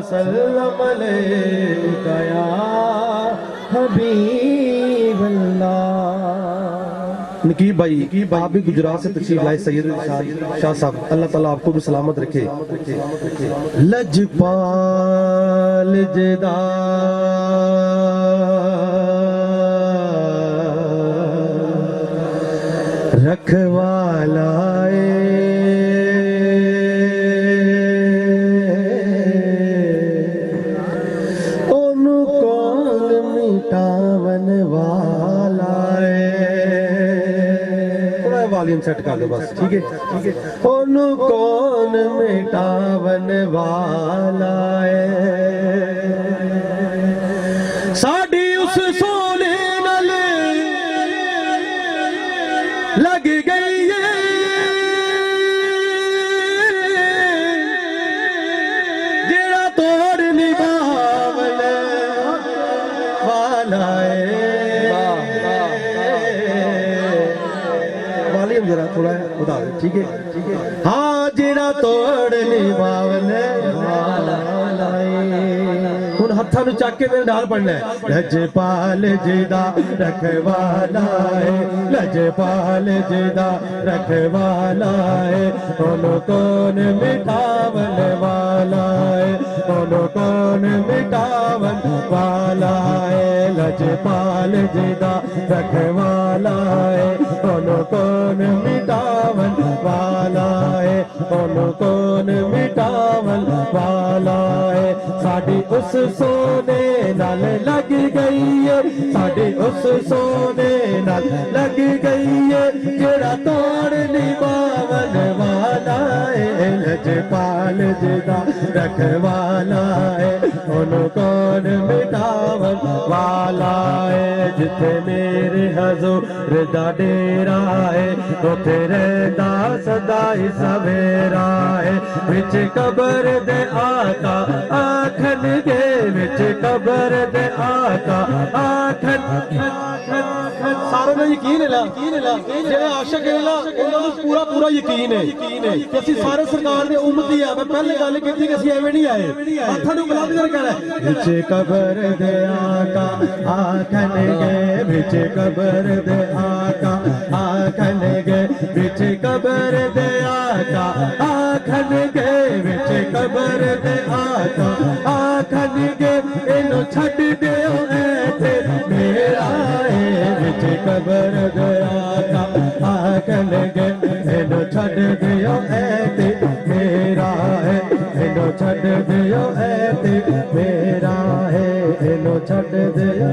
वसल्लम अलैका या हबीब अल्लाह। नकीब भाई आप भी गुजरात से तशरीफ लाए सैयद शाह साहब, अल्लाह ताला आपको भी सलामत रखे। लजपाल जदा रखवालाए ओनु कौन मिटावन वालाए। थोड़ा वॉल्यूम सेट कर दो बस, ठीक है ठीक है। ओनु कौन मिटावन वालाए साडी उस सोने नाल लग गई है जेड़ा तोड़ निभावन वाला है। वॉल्यूम जरा थोड़ा बता दे, ठीक है ठीक है। हाँ जेड़ा तोड़ निभावन वाला है। हुण हत्थां नूं चक के मेरे नाल पढ़ना है। लजपाल जिदा रखवाला है, लजपाल जिदा रखवाला है, ओनो कौन मिटावन वाला है, ओनो कौन मिटावन वाला है। लजपाल जिदा रखवाला है, ओनो कौन मिटावन वाला है, ओनो कौन मिटावन वाला है। साडी उस सोने नाल लग गई है, साडी उस सोने नाल लग गई है, जेड़ा तोड़ निभावन वाला है। लजपाल जिदा रखवाला है, ओनु कौन मिटावन वाला है। जिथे मेरे हजूर दा डेरा है, उथे रहंदा सदा ही सवेरा है। विच कबर दे आका आखन गे, विच कबर दे आका आखन। सारों ने यकीन है जेड़े आशिक है ना उन्होंने पूरा पूरा यकीन है कि ਅਸੀਂ ਸਾਰੇ सरकार ਦੇ उम्मती आ। मैं पहले गल की कि ਅਸੀਂ ਐਵੇਂ नहीं आए, हत्थां नूं बुलंद कर कहना विच कबर दे आका आखन गे, विच कबर दे आका आखन गे, विच कबर दे आका आखन गे, विच कबर दे आका आखन गे, इनो छड्ड दिओ ऐ मेरा है। विच कबर दे आका आखन गे, इनो छड्ड दिओ ऐ मेरा है, इनो छड्ड दिओ ऐ मेरा है, इनो छड्ड दिओ।